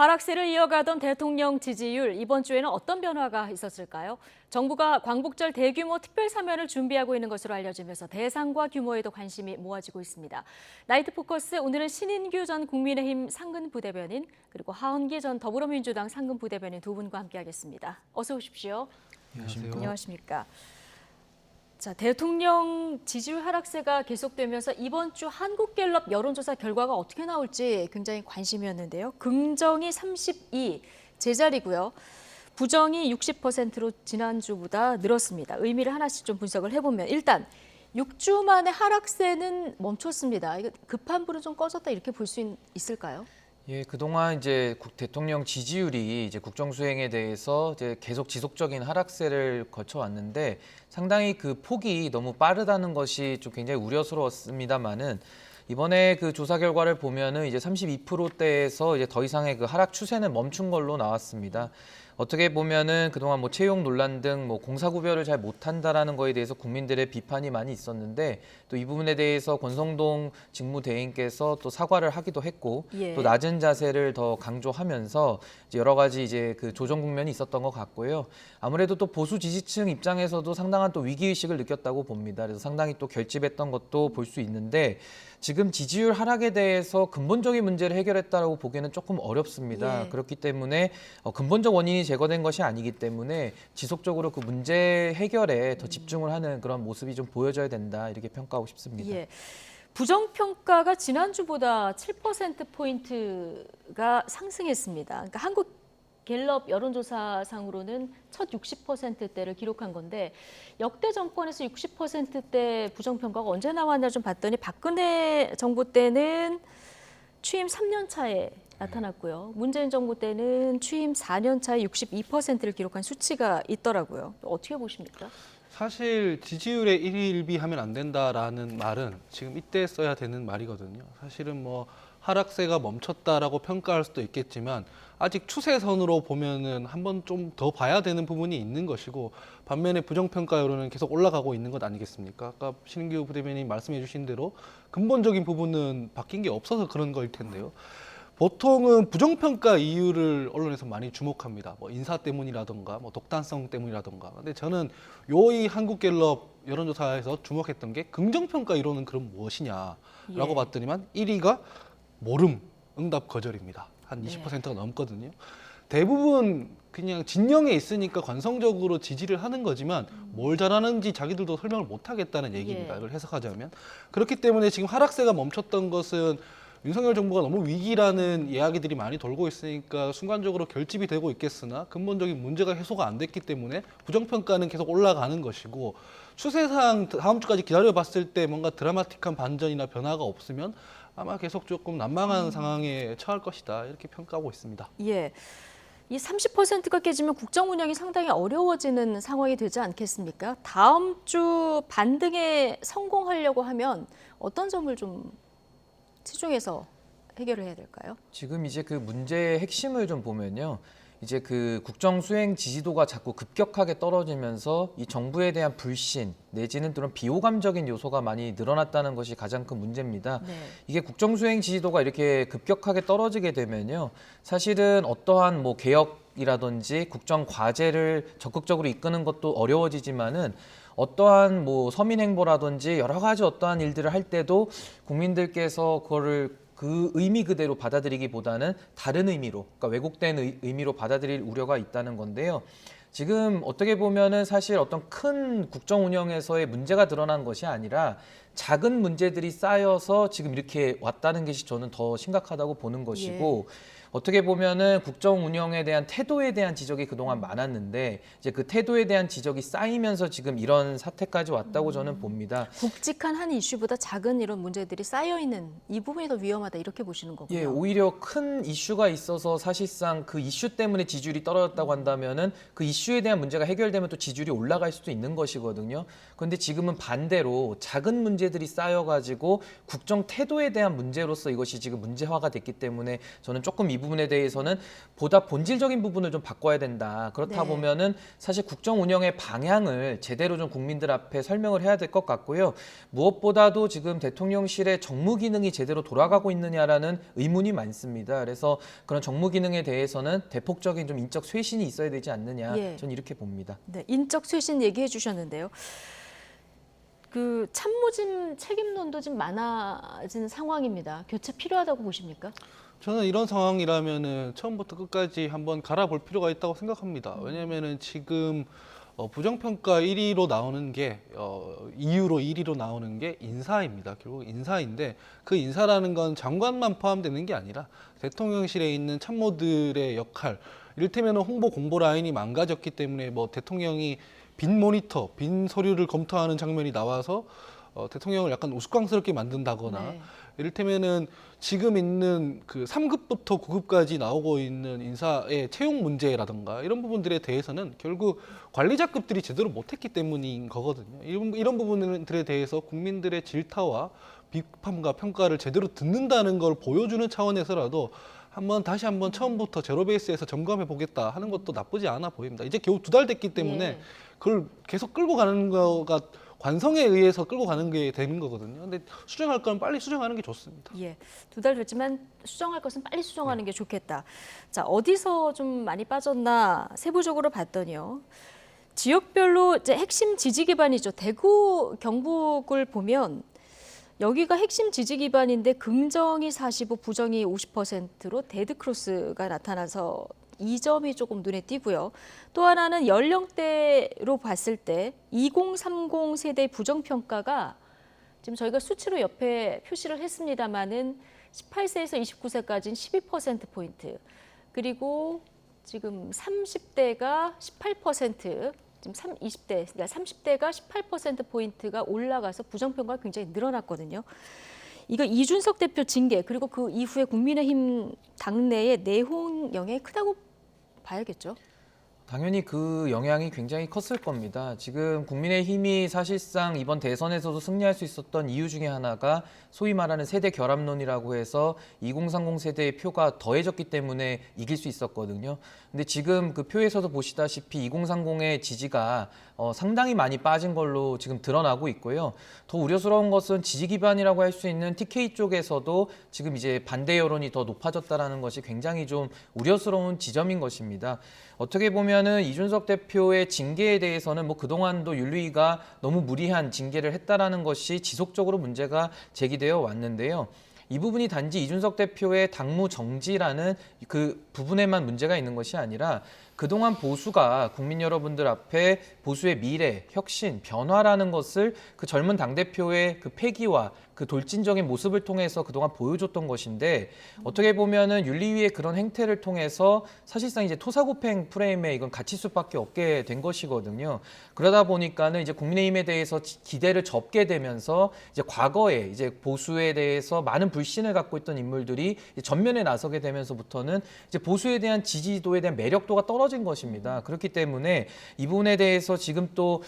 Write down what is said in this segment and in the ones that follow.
하락세를 이어가던 대통령 지지율, 이번 주에는 어떤 변화가 있었을까요? 정부가 광복절 대규모 특별사면을 준비하고 있는 것으로 알려지면서 대상과 규모에도 관심이 모아지고 있습니다. 나이트 포커스, 오늘은 신인규 전 국민의힘 상근부대변인, 그리고 하헌기 전 더불어민주당 상근부대변인 두 분과 함께하겠습니다. 어서 오십시오. 안녕하세요. 안녕하십니까. 자, 대통령 지지율 하락세가 계속되면서 이번 주 한국갤럽 여론조사 결과가 어떻게 나올지 굉장히 관심이었는데요. 긍정이 32, 제자리고요. 부정이 60%로 지난주보다 늘었습니다. 의미를 하나씩 좀 분석을 해보면 일단 6주 만에 하락세는 멈췄습니다. 이거 급한 불은 좀 꺼졌다 이렇게 볼 수 있을까요? 예, 그동안 이제 대통령 지지율이 이제 국정 수행에 대해서 이제 계속 지속적인 하락세를 거쳐왔는데 상당히 그 폭이 너무 빠르다는 것이 좀 굉장히 우려스러웠습니다만은 이번에 그 조사 결과를 보면은 이제 32%대에서 이제 더 이상의 그 하락 추세는 멈춘 걸로 나왔습니다. 어떻게 보면은 그동안 뭐 채용 논란 등 뭐 공사 구별을 잘 못한다라는 거에 대해서 국민들의 비판이 많이 있었는데 또 이 부분에 대해서 권성동 직무대행께서 또 사과를 하기도 했고 또 낮은 자세를 더 강조하면서 이제 여러 가지 이제 그 조정 국면이 있었던 것 같고요. 아무래도 또 보수 지지층 입장에서도 상당한 또 위기의식을 느꼈다고 봅니다. 그래서 상당히 또 결집했던 것도 볼 수 있는데 지금 지지율 하락에 대해서 근본적인 문제를 해결했다고 보기에는 조금 어렵습니다. 그렇기 때문에 근본적 원인이 제거된 것이 아니기 때문에 지속적으로 그 문제 해결에 더 집중을 하는 그런 모습이 좀 보여져야 된다 이렇게 평가하고 싶습니다. 부정평가가 지난주보다 7%포인트가 상승했습니다. 그러니까 한국갤럽 여론조사상으로는 첫 60%대를 기록한 건데 역대 정권에서 60%대 부정평가가 언제 나왔나 좀 봤더니 박근혜 정부 때는 취임 3년 차에 나타났고요. 문재인 정부 때는 취임 4년 차에 62%를 기록한 수치가 있더라고요. 어떻게 보십니까? 사실 지지율에 일희일비하면 안 된다라는 말은 지금 이때 써야 되는 말이거든요. 사실은 뭐 하락세가 멈췄다라고 평가할 수도 있겠지만 아직 추세선으로 보면은 한번 좀 더 봐야 되는 부분이 있는 것이고 반면에 부정평가 여론은 계속 올라가고 있는 것 아니겠습니까? 아까 신인규 부대변인이 말씀해 주신 대로 근본적인 부분은 바뀐 게 없어서 그런 거일 텐데요. 보통은 부정평가 이유를 언론에서 많이 주목합니다. 뭐 인사 때문이라던가, 뭐 독단성 때문이라던가. 근데 저는 이 한국갤럽 여론조사에서 주목했던 게 긍정평가 이론은 그럼 무엇이냐라고 봤더니만 1위가 모름, 응답 거절입니다. 한 20%가 넘거든요. 대부분 그냥 진영에 있으니까 관성적으로 지지를 하는 거지만 뭘 잘하는지 자기들도 설명을 못 하겠다는 얘기입니다. 이걸 해석하자면. 그렇기 때문에 지금 하락세가 멈췄던 것은 윤석열 정부가 너무 위기라는 이야기들이 많이 돌고 있으니까 순간적으로 결집이 되고 있겠으나 근본적인 문제가 해소가 안 됐기 때문에 부정평가는 계속 올라가는 것이고 추세상 다음 주까지 기다려봤을 때 뭔가 드라마틱한 반전이나 변화가 없으면 아마 계속 조금 난망한 상황에 처할 것이다 이렇게 평가하고 있습니다. 이 30%가 깨지면 국정 운영이 상당히 어려워지는 상황이 되지 않겠습니까? 다음 주 반등에 성공하려고 하면 어떤 점을 좀 치중해서 해결을 해야 될까요? 지금 이제 그 문제의 핵심을 좀 보면요. 이제 그 국정 수행 지지도가 자꾸 급격하게 떨어지면서 이 정부에 대한 불신 내지는 그런 비호감적인 요소가 많이 늘어났다는 것이 가장 큰 문제입니다. 이게 국정 수행 지지도가 이렇게 급격하게 떨어지게 되면요. 사실은 어떠한 뭐 개혁이라든지 국정 과제를 적극적으로 이끄는 것도 어려워지지만은 어떠한 뭐 서민 행보라든지 여러 가지 어떠한 일들을 할 때도 국민들께서 그거를 그 의미 그대로 받아들이기보다는 다른 의미로, 그러니까 왜곡된 의미로 받아들일 우려가 있다는 건데요. 지금 어떻게 보면은 사실 어떤 큰 국정 운영에서의 문제가 드러난 것이 아니라 작은 문제들이 쌓여서 지금 이렇게 왔다는 것이 저는 더 심각하다고 보는 것이고 어떻게 보면은 국정 운영에 대한 태도에 대한 지적이 그동안 많았는데 이제 그 태도에 대한 지적이 쌓이면서 지금 이런 사태까지 왔다고 저는 봅니다. 굵직한 한 이슈보다 작은 이런 문제들이 쌓여 있는 이 부분이 더 위험하다 이렇게 보시는 거군요. 예, 오히려 큰 이슈가 있어서 사실상 그 이슈 때문에 지지율이 떨어졌다고 한다면은 그 이슈에 대한 문제가 해결되면 또 지지율이 올라갈 수도 있는 것이거든요. 그런데 지금은 반대로 작은 문제들이 쌓여가지고 국정 태도에 대한 문제로서 이것이 지금 문제화가 됐기 때문에 저는 조금 이 부분에 대해서는 보다 본질적인 부분을 좀 바꿔야 된다. 그렇다 네. 보면은 사실 국정 운영의 방향을 제대로 좀 국민들 앞에 설명을 해야 될 것 같고요. 무엇보다도 지금 대통령실의 정무 기능이 제대로 돌아가고 있느냐라는 의문이 많습니다. 그래서 그런 정무 기능에 대해서는 대폭적인 좀 인적 쇄신이 있어야 되지 않느냐. 예. 저는 이렇게 봅니다. 네, 인적 쇄신 얘기해 주셨는데요. 그 참모진 책임론도 좀 많아지는 상황입니다. 교체 필요하다고 보십니까? 저는 이런 상황이라면은 처음부터 끝까지 한번 갈아볼 필요가 있다고 생각합니다. 왜냐하면은 지금 부정평가 1위로 나오는 게 이유로 1위로 나오는 게 인사입니다. 결국 인사인데 그 인사라는 건 장관만 포함되는 게 아니라 대통령실에 있는 참모들의 역할, 이를테면 홍보 공보 라인이 망가졌기 때문에 뭐 대통령이 빈 모니터, 빈 서류를 검토하는 장면이 나와서 대통령을 약간 우스꽝스럽게 만든다거나 네. 이를테면은 지금 있는 그 3급부터 9급까지 나오고 있는 인사의 채용 문제라든가 이런 부분들에 대해서는 결국 관리자급들이 제대로 못했기 때문인 거거든요. 이런 부분들에 대해서 국민들의 질타와 비판과 평가를 제대로 듣는다는 걸 보여주는 차원에서라도 다시 한번 처음부터 제로 베이스에서 점검해 보겠다 하는 것도 나쁘지 않아 보입니다. 이제 겨우 2달 됐기 때문에 예. 그걸 계속 끌고 가는 거가 관성에 의해서 끌고 가는 게 되는 거거든요. 근데 수정할 건 빨리 수정하는 게 좋습니다. 예, 2달 됐지만 수정할 것은 빨리 수정하는 게 좋겠다. 자, 어디서 좀 많이 빠졌나 세부적으로 봤더니요. 지역별로 이제 핵심 지지 기반이죠. 대구, 경북을 보면 여기가 핵심 지지 기반인데 긍정이 45, 부정이 50%로 데드크로스가 나타나서 이 점이 조금 눈에 띄고요. 또 하나는 연령대로 봤을 때 2030 세대 부정평가가 지금 저희가 수치로 옆에 표시를 했습니다마는 18세에서 29세까지는 12%포인트, 그리고 지금 30대가 18%, 지금 20대, 그러니까 30대가 18%포인트가 올라가서 부정평가가 굉장히 늘어났거든요. 이거 이준석 대표 징계, 그리고 그 이후에 국민의힘 당내의 내홍 영향이 크다고 봐야겠죠. 당연히 그 영향이 굉장히 컸을 겁니다. 지금 국민의힘이 사실상 이번 대선에서도 승리할 수 있었던 이유 중에 하나가 소위 말하는 세대 결합론이라고 해서 2030 세대의 표가 더해졌기 때문에 이길 수 있었거든요. 근데 지금 그 표에서도 보시다시피 2030의 지지가 상당히 많이 빠진 걸로 지금 드러나고 있고요. 더 우려스러운 것은 지지 기반이라고 할 수 있는 TK 쪽에서도 지금 이제 반대 여론이 더 높아졌다라는 것이 굉장히 좀 우려스러운 지점인 것입니다. 어떻게 보면은 이준석 대표의 징계에 대해서는 뭐 그동안도 윤리위가 너무 무리한 징계를 했다라는 것이 지속적으로 문제가 제기되어 왔는데요. 이 부분이 단지 이준석 대표의 당무 정지라는 그 부분에만 문제가 있는 것이 아니라 그동안 보수가 국민 여러분들 앞에 보수의 미래, 혁신, 변화라는 것을 그 젊은 당대표의 그 패기와 그 돌진적인 모습을 통해서 그동안 보여줬던 것인데 어떻게 보면은 윤리위의 그런 행태를 통해서 사실상 이제 토사구팽 프레임에 이건 갇힐 수밖에 없게 된 것이거든요. 그러다 보니까는 이제 국민의힘에 대해서 기대를 접게 되면서 이제 과거에 이제 보수에 대해서 많은 불신을 갖고 있던 인물들이 이제 전면에 나서게 되면서부터는 이제 보수에 대한 지지도에 대한 매력도가 떨어진 것입니다. 그렇기 때문에 이 부분에 대해서 지금 또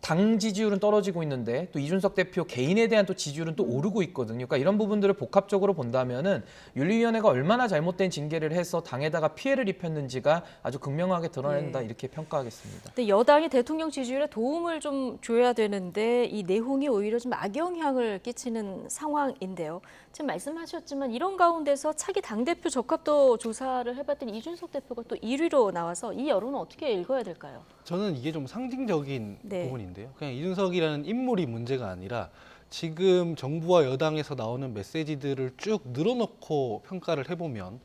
당 지지율은 떨어지고 있는데 또 이준석 대표 개인에 대한 또 지지율은 또 오르고 있거든요. 그러니까 이런 부분들을 복합적으로 본다면은 윤리위원회가 얼마나 잘못된 징계를 해서 당에다가 피해를 입혔는지가 아주 극명하게 드러낸다 네. 이렇게 평가하겠습니다. 근데 여당이 대통령 지지율에 도움을 좀 줘야 되는데 이 내홍이 오히려 좀 악영향을 끼치는 상황인데요. 지금 말씀하셨지만 이런 가운데서 차기 당대표 적합도 조사를 해봤더니 이준석 대표가 또 1위로 나와서 이 여론은 어떻게 읽어야 될까요? 저는 이게 좀 상징적인 네. 부분인데요. 그냥 이준석이라는 인물이 문제가 아니라 지금 정부와 여당에서 나오는 메시지들을 쭉 늘어놓고 평가를 해보면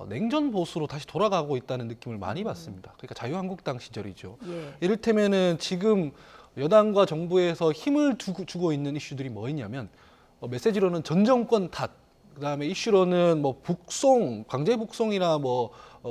냉전 보수로 다시 돌아가고 있다는 느낌을 많이 받습니다. 그러니까 자유한국당 시절이죠. 예. 이를테면은 지금 여당과 정부에서 힘을 주고 있는 이슈들이 뭐 있냐면 메시지로는 전 정권 탓, 그다음에 이슈로는 뭐 북송, 강제 북송이나 뭐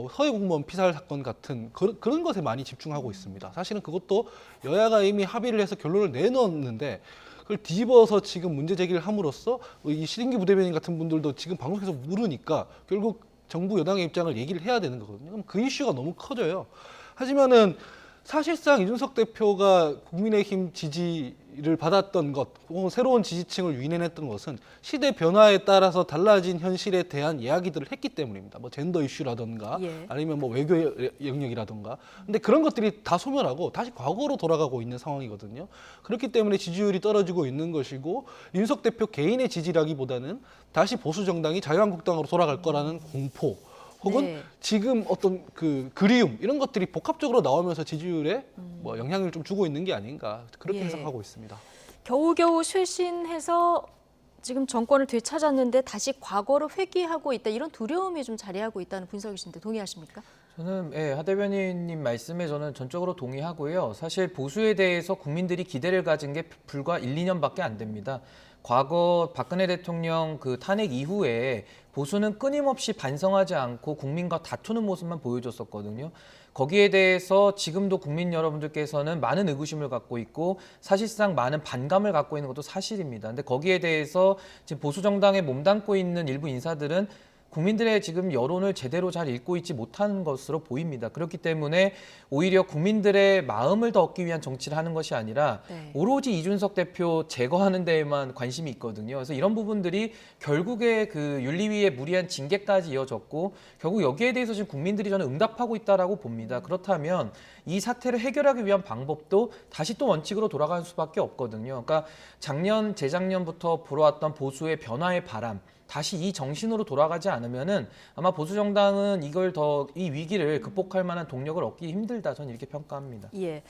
서해 공무원 피살 사건 같은 그런 것에 많이 집중하고 있습니다. 사실은 그것도 여야가 이미 합의를 해서 결론을 내놓았는데 그걸 뒤집어서 지금 문제 제기를 함으로써 이 시린기 부대변인 같은 분들도 지금 방송에서 물으니까 결국 정부 여당의 입장을 얘기를 해야 되는 거거든요. 그럼 그 이슈가 너무 커져요. 하지만은 사실상 이준석 대표가 국민의힘 지지 지지를 받았던 것 혹은 새로운 지지층을 유인해냈던 것은 시대 변화에 따라서 달라진 현실에 대한 이야기들을 했기 때문입니다. 뭐 젠더 이슈라든가 예. 아니면 뭐 외교 영역이라든가. 근데 그런 것들이 다 소멸하고 다시 과거로 돌아가고 있는 상황이거든요. 그렇기 때문에 지지율이 떨어지고 있는 것이고 윤석 대표 개인의 지지라기보다는 다시 보수 정당이 자유한국당으로 돌아갈 거라는 공포 혹은 네. 지금 어떤 그 그리움 이런 것들이 복합적으로 나오면서 지지율에 뭐 영향을 좀 주고 있는 게 아닌가 그렇게 예. 해석하고 있습니다. 겨우겨우 쇄신해서 지금 정권을 되찾았는데 다시 과거를 회귀하고 있다. 이런 두려움이 좀 자리하고 있다는 분석이신데 동의하십니까? 저는 하 대변인님 말씀에 저는 전적으로 동의하고요. 사실 보수에 대해서 국민들이 기대를 가진 게 불과 1, 2년밖에 안 됩니다. 과거 박근혜 대통령 그 탄핵 이후에 보수는 끊임없이 반성하지 않고 국민과 다투는 모습만 보여줬었거든요. 거기에 대해서 지금도 국민 여러분들께서는 많은 의구심을 갖고 있고 사실상 많은 반감을 갖고 있는 것도 사실입니다. 근데 거기에 대해서 지금 보수 정당에 몸담고 있는 일부 인사들은 국민들의 지금 여론을 제대로 잘 읽고 있지 못한 것으로 보입니다. 그렇기 때문에 오히려 국민들의 마음을 더 얻기 위한 정치를 하는 것이 아니라 네. 오로지 이준석 대표 제거하는 데에만 관심이 있거든요. 그래서 이런 부분들이 결국에 그 윤리위의 무리한 징계까지 이어졌고 결국 여기에 대해서 지금 국민들이 저는 응답하고 있다라고 봅니다. 그렇다면 이 사태를 해결하기 위한 방법도 다시 또 원칙으로 돌아갈 수밖에 없거든요. 그러니까 작년, 재작년부터 불어왔던 보수의 변화의 바람, 다시 이 정신으로 돌아가지 않으면은 아마 보수 정당은 이걸 더 이 위기를 극복할 만한 동력을 얻기 힘들다. 저는 이렇게 평가합니다. 예.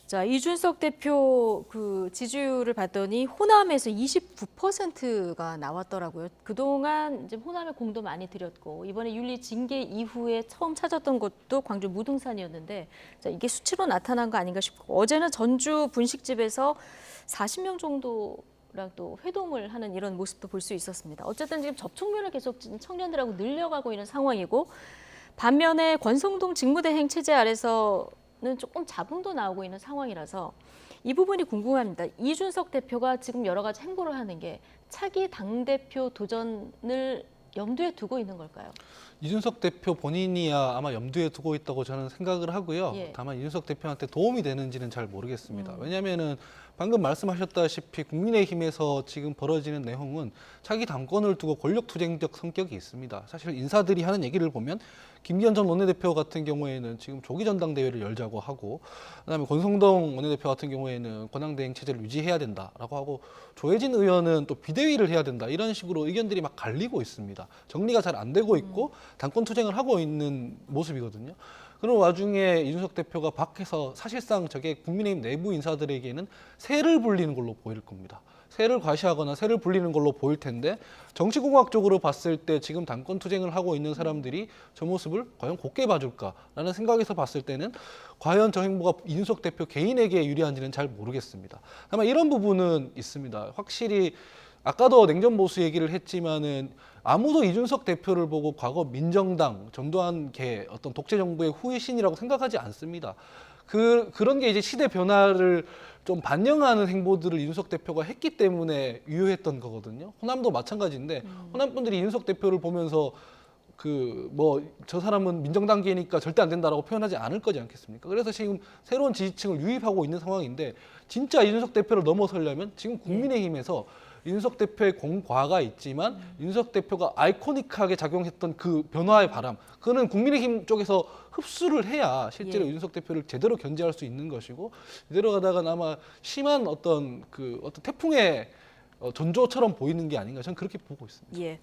자, 이준석 대표 그 지지율을 봤더니 호남에서 29%가 나왔더라고요. 그동안 이제 호남에 공도 많이 들였고 이번에 윤리 징계 이후에 처음 찾았던 곳도 광주 무등산이었는데 자, 이게 수치로 나타난 거 아닌가 싶고 어제는 전주 분식집에서 40명 정도랑 또 회동을 하는 이런 모습도 볼 수 있었습니다. 어쨌든 지금 접촉면을 계속 청년들하고 늘려가고 있는 상황이고 반면에 권성동 직무대행 체제 아래서는 조금 잡음도 나오고 있는 상황이라서 이 부분이 궁금합니다. 이준석 대표가 지금 여러 가지 행보를 하는 게 차기 당대표 도전을 염두에 두고 있는 걸까요? 이준석 대표 본인이야 아마 염두에 두고 있다고 저는 생각을 하고요. 예. 다만 이준석 대표한테 도움이 되는지는 잘 모르겠습니다. 왜냐하면은 방금 말씀하셨다시피 국민의힘에서 지금 벌어지는 내용은 차기 당권을 두고 권력투쟁적 성격이 있습니다. 사실 인사들이 하는 얘기를 보면 김기현 전 원내대표 같은 경우에는 지금 조기 전당대회를 열자고 하고 그다음에 권성동 원내대표 같은 경우에는 권한대행 체제를 유지해야 된다라고 하고 조혜진 의원은 또 비대위를 해야 된다 이런 식으로 의견들이 막 갈리고 있습니다. 정리가 잘 안 되고 있고 당권 투쟁을 하고 있는 모습이거든요. 그런 와중에 이준석 대표가 밖에서 사실상 저게 국민의힘 내부 인사들에게는 새를 불리는 걸로 보일 겁니다. 새를 과시하거나 새를 불리는 걸로 보일 텐데 정치공학적으로 봤을 때 지금 당권 투쟁을 하고 있는 사람들이 저 모습을 과연 곱게 봐줄까라는 생각에서 봤을 때는 과연 저 행보가 이준석 대표 개인에게 유리한지는 잘 모르겠습니다. 다만 이런 부분은 있습니다. 확실히 아까도 냉전보수 얘기를 했지만은 아무도 이준석 대표를 보고 과거 민정당, 전두환계 어떤 독재 정부의 후예신이라고 생각하지 않습니다. 그런 게 이제 시대 변화를 좀 반영하는 행보들을 이준석 대표가 했기 때문에 유효했던 거거든요. 호남도 마찬가지인데 호남 분들이 이준석 대표를 보면서 저 사람은 민정당계니까 절대 안 된다라고 표현하지 않을 거지 않겠습니까? 그래서 지금 새로운 지지층을 유입하고 있는 상황인데 진짜 이준석 대표를 넘어서려면 지금 국민의힘에서 이준석 대표의 공과가 있지만 이준석 대표가 아이코닉하게 작용했던 그 변화의 바람, 그거는 국민의힘 쪽에서 흡수를 해야 실제로 이준석 대표를 제대로 견제할 수 있는 것이고 이대로 가다가 아마 심한 어떤 태풍의 전조처럼 보이는 게 아닌가 저는 그렇게 보고 있습니다. 예.